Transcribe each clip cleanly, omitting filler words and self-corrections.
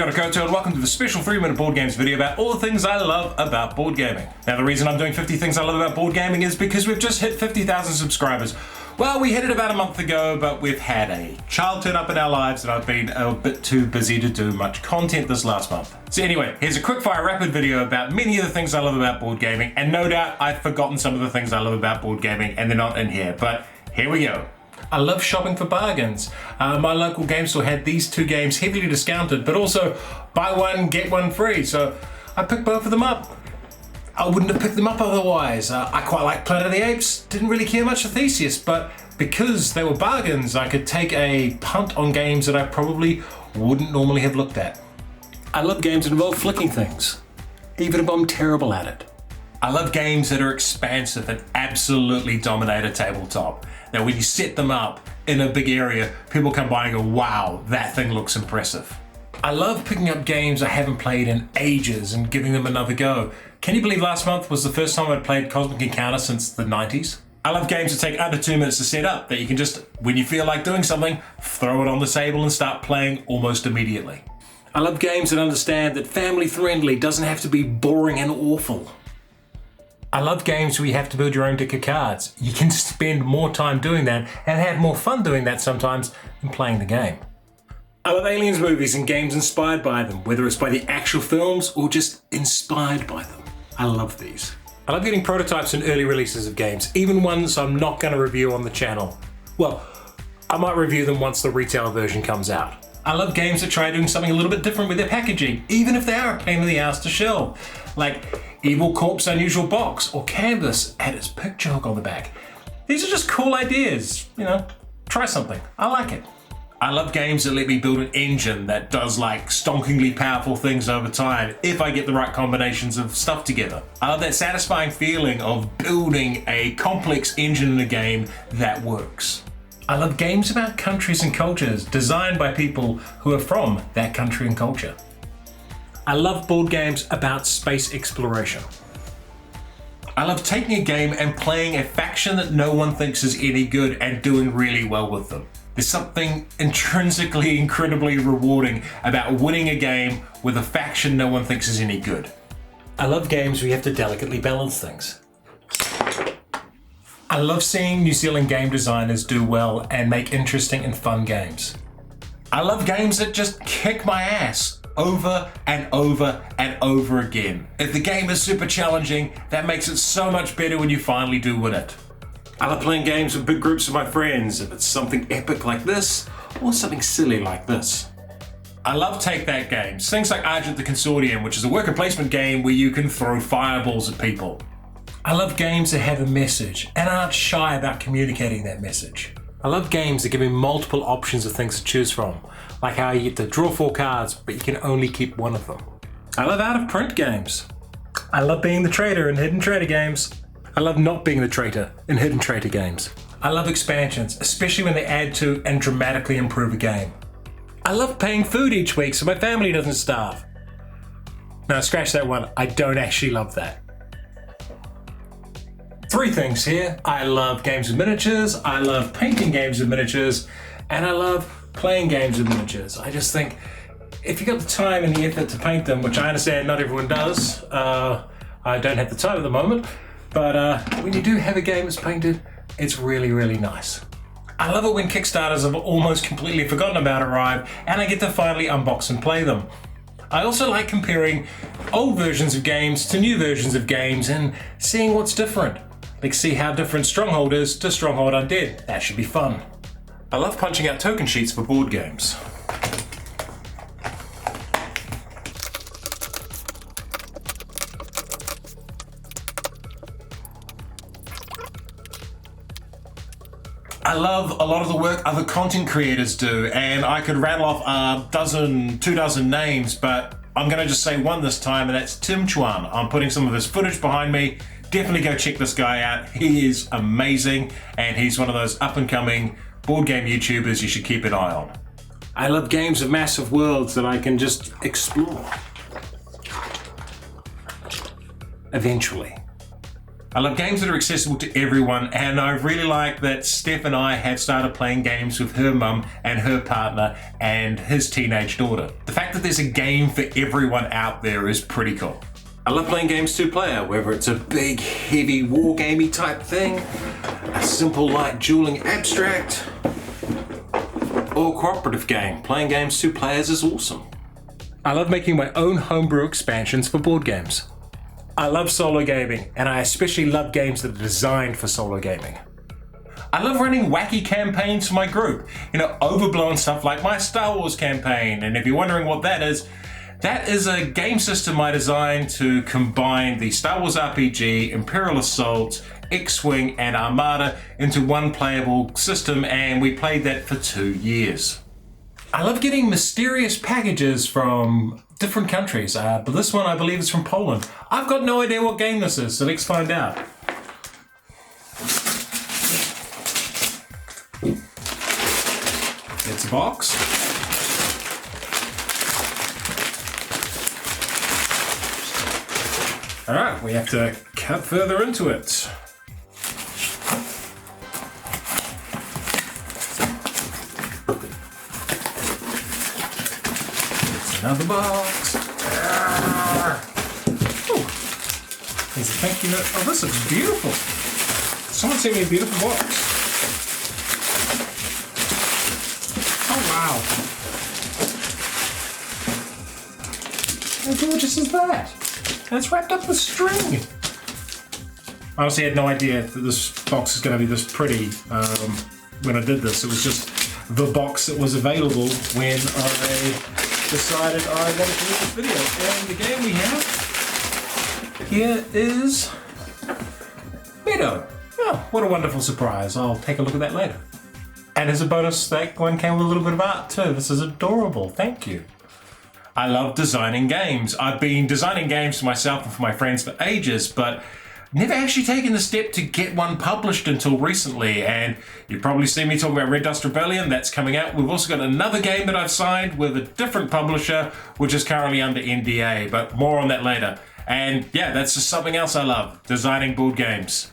Kia ora koutou and welcome to the special 3-minute board games video about all the things I love about board gaming. Now the reason I'm doing 50 things I love about board gaming is because we've just hit 50,000 subscribers. Well, we hit it about a month ago, but we've had a child turn up in our lives and I've been a bit too busy to do much content this last month. So anyway, here's a quick-fire rapid video about many of the things I love about board gaming, and no doubt I've forgotten some of the things I love about board gaming and they're not in here, but here we go. I love shopping for bargains. My local game store had these two games heavily discounted, but also buy one, get one free, so I picked both of them up. I wouldn't have picked them up otherwise. I quite like Planet of the Apes, didn't really care much for Theseus, but because they were bargains, I could take a punt on games that I probably wouldn't normally have looked at. I love games that involve flicking things, even if I'm terrible at it. I love games that are expansive and absolutely dominate a tabletop. Now when you set them up in a big area, people come by and go, wow, that thing looks impressive. I love picking up games I haven't played in ages and giving them another go. Can you believe last month was the first time I'd played Cosmic Encounter since the 90s? I love games that take under 2 minutes to set up, that you can just, when you feel like doing something, throw it on the table and start playing almost immediately. I love games that understand that family friendly doesn't have to be boring and awful. I love games where you have to build your own deck of cards. You can spend more time doing that and have more fun doing that sometimes than playing the game. I love aliens movies and games inspired by them, whether it's by the actual films or just inspired by them. I love these. I love getting prototypes and early releases of games, even ones I'm not going to review on the channel. Well, I might review them once the retail version comes out. I love games that try doing something a little bit different with their packaging, even if they are a pain in the ass to shell. Like Evil Corp's unusual box, or Canvas had its picture hook on the back. These are just cool ideas, try something. I like it. I love games that let me build an engine that does like stonkingly powerful things over time if I get the right combinations of stuff together. I love that satisfying feeling of building a complex engine in a game that works. I love games about countries and cultures designed by people who are from that country and culture. I love board games about space exploration. I love taking a game and playing a faction that no one thinks is any good and doing really well with them. There's something intrinsically incredibly rewarding about winning a game with a faction no one thinks is any good. I love games where you have to delicately balance things. I love seeing New Zealand game designers do well and make interesting and fun games. I love games that just kick my ass over and over and over again. If the game is super challenging, that makes it so much better when you finally do win it. I love playing games with big groups of my friends, if it's something epic like this, or something silly like this. I love take-that games, things like Argent the Consortium, which is a worker placement game where you can throw fireballs at people. I love games that have a message and aren't shy about communicating that message. I love games that give me multiple options of things to choose from, like how you get to draw 4 cards, but you can only keep one of them. I love out-of-print games. I love being the traitor in hidden traitor games. I love not being the traitor in hidden traitor games. I love expansions, especially when they add to and dramatically improve a game. I love paying food each week so my family doesn't starve. No, scratch that one. I don't actually love that. 3 things here. I love games with miniatures, I love painting games with miniatures, and I love playing games with miniatures. I just think if you got the time and the effort to paint them, which I understand not everyone does, I don't have the time at the moment, but when you do have a game that's painted, it's really, really nice. I love it when Kickstarters I've almost completely forgotten about arrive and I get to finally unbox and play them. I also like comparing old versions of games to new versions of games and seeing what's different. Like see how different Stronghold is to Stronghold Undead. That should be fun. I love punching out token sheets for board games. I love a lot of the work other content creators do, and I could rattle off 2 dozen names, but I'm going to just say one this time, and that's Tim Chuan. I'm putting some of his footage behind me. Definitely go check this guy out. He is amazing, and he's one of those up-and-coming board game YouTubers you should keep an eye on. I love games of massive worlds that I can just explore. Eventually. I love games that are accessible to everyone, and I really like that Steph and I have started playing games with her mum and her partner and his teenage daughter. The fact that there's a game for everyone out there is pretty cool. I love playing games two-player, whether it's a big, heavy, war-gamey type thing, a simple, light, dueling abstract, or a cooperative game. Playing games two players is awesome. I love making my own homebrew expansions for board games. I love solo gaming, and I especially love games that are designed for solo gaming. I love running wacky campaigns for my group, overblown stuff like my Star Wars campaign, and if you're wondering what that is a game system I designed to combine the Star Wars RPG, Imperial Assault, X-Wing, and Armada into one playable system, and we played that for 2 years. I love getting mysterious packages from different countries, but this one I believe is from Poland. I've got no idea what game this is, so let's find out. It's a box. Alright, we have to cut further into it. Another box. Oh, there's a thank you note. Oh, this looks beautiful. Someone sent me a beautiful box. Oh, wow. How gorgeous is that? And it's wrapped up with string. I honestly had no idea that this box is going to be this pretty when I did this. It was just the box that was available when I decided I wanted to do this video. And the game we have here is Meadow. Oh, what a wonderful surprise. I'll take a look at that later. And as a bonus, that one came with a little bit of art too. This is adorable. Thank you. I love designing games. I've been designing games for myself and for my friends for ages, but never actually taken the step to get one published until recently, and you've probably seen me talk about Red Dust Rebellion. That's coming out. We've also got another game that I've signed with a different publisher, which is currently under NDA, but more on that later. And yeah, that's just something else I love, designing board games.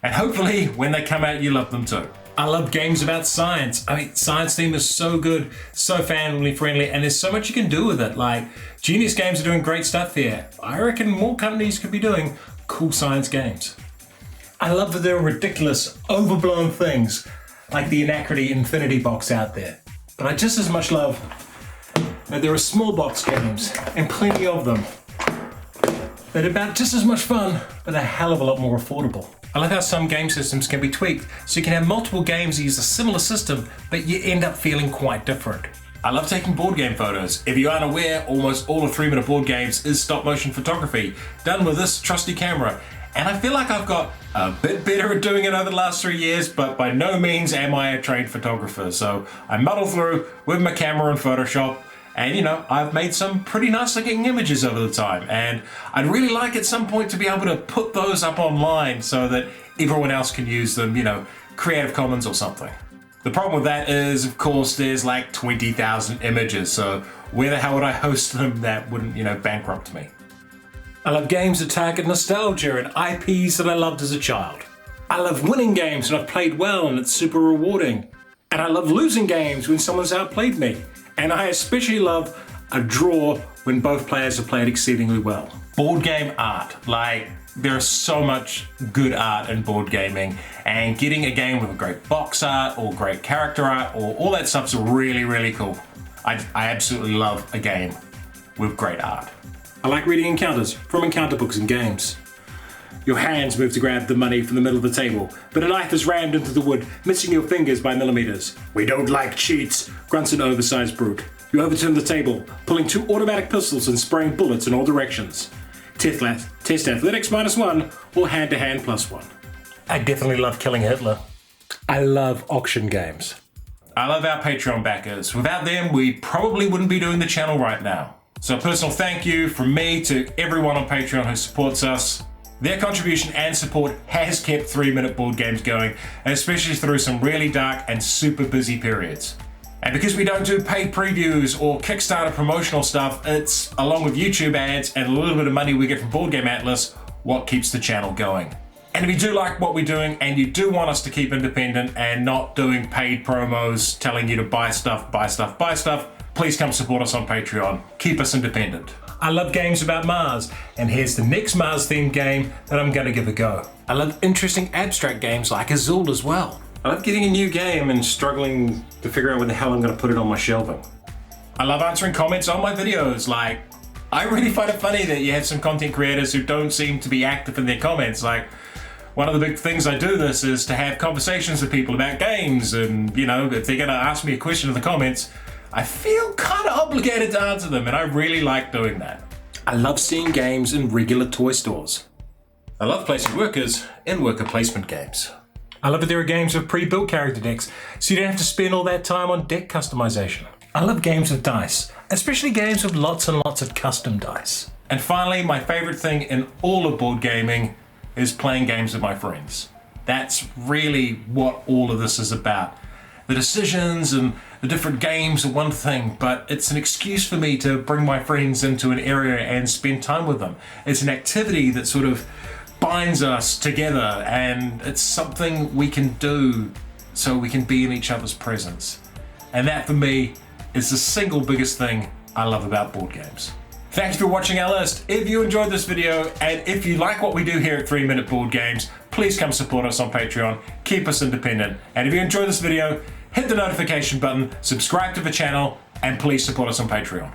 And hopefully, when they come out, you love them too. I love games about science. I mean, science theme is so good, so family friendly, and there's so much you can do with it. Like, Genius Games are doing great stuff here. I reckon more companies could be doing cool science games. I love that there are ridiculous, overblown things like the Anachrony Infinity box out there. But I just as much love that there are small box games, and plenty of them, that are about just as much fun, but a hell of a lot more affordable. I love how some game systems can be tweaked, so you can have multiple games that use a similar system, but you end up feeling quite different. I love taking board game photos. If you aren't aware, almost all of 3-minute board games is stop motion photography, done with this trusty camera. And I feel like I've got a bit better at doing it over the last 3 years, but by no means am I a trained photographer. So I muddle through with my camera and Photoshop, and I've made some pretty nice looking images over the time. And I'd really like at some point to be able to put those up online so that everyone else can use them, Creative Commons or something. The problem with that is, of course, there's like 20,000 images, so where the hell would I host them that wouldn't, bankrupt me? I love games that target nostalgia and IPs that I loved as a child. I love winning games when I've played well and it's super rewarding. And I love losing games when someone's outplayed me. And I especially love a draw when both players have played exceedingly well. Board game art, there's so much good art in board gaming, and getting a game with a great box art or great character art or all that stuff's really, really cool. I absolutely love a game with great art. I like reading encounters from encounter books and games. Your hands move to grab the money from the middle of the table, but a knife is rammed into the wood, missing your fingers by millimeters. We don't like cheats, grunts an oversized brute. You overturn the table, pulling 2 automatic pistols and spraying bullets in all directions. Test athletics -1 or hand-to-hand +1. I definitely love killing Hitler. I love auction games. I love our Patreon backers. Without them, we probably wouldn't be doing the channel right now. So a personal thank you from me to everyone on Patreon who supports us. Their contribution and support has kept 3-minute board games going, and especially through some really dark and super busy periods. And because we don't do paid previews or Kickstarter promotional stuff, it's, along with YouTube ads and a little bit of money we get from Board Game Atlas, what keeps the channel going. And if you do like what we're doing and you do want us to keep independent and not doing paid promos telling you to buy stuff, please come support us on Patreon. Keep us independent. I love games about Mars, and here's the next Mars themed game that I'm gonna give a go. I love interesting abstract games like Azul as well. I love getting a new game and struggling to figure out where the hell I'm gonna put it on my shelving. I love answering comments on my videos, like, I really find it funny that you have some content creators who don't seem to be active in their comments. Like, one of the big things I do this is to have conversations with people about games, and if they're gonna ask me a question in the comments, I feel kind of obligated to answer them, and I really like doing that. I love seeing games in regular toy stores. I love placing workers in worker placement games. I love that there are games with pre-built character decks, so you don't have to spend all that time on deck customization. I love games with dice, especially games with lots and lots of custom dice. And finally, my favorite thing in all of board gaming is playing games with my friends. That's really what all of this is about. The decisions and the different games are one thing, but it's an excuse for me to bring my friends into an area and spend time with them. It's an activity that sort of binds us together, and it's something we can do so we can be in each other's presence. And that for me is the single biggest thing I love about board games. Thanks for watching our list. If you enjoyed this video, and if you like what we do here at 3 Minute Board Games, please come support us on Patreon. Keep us independent. And if you enjoyed this video, hit the notification button, subscribe to the channel, and please support us on Patreon.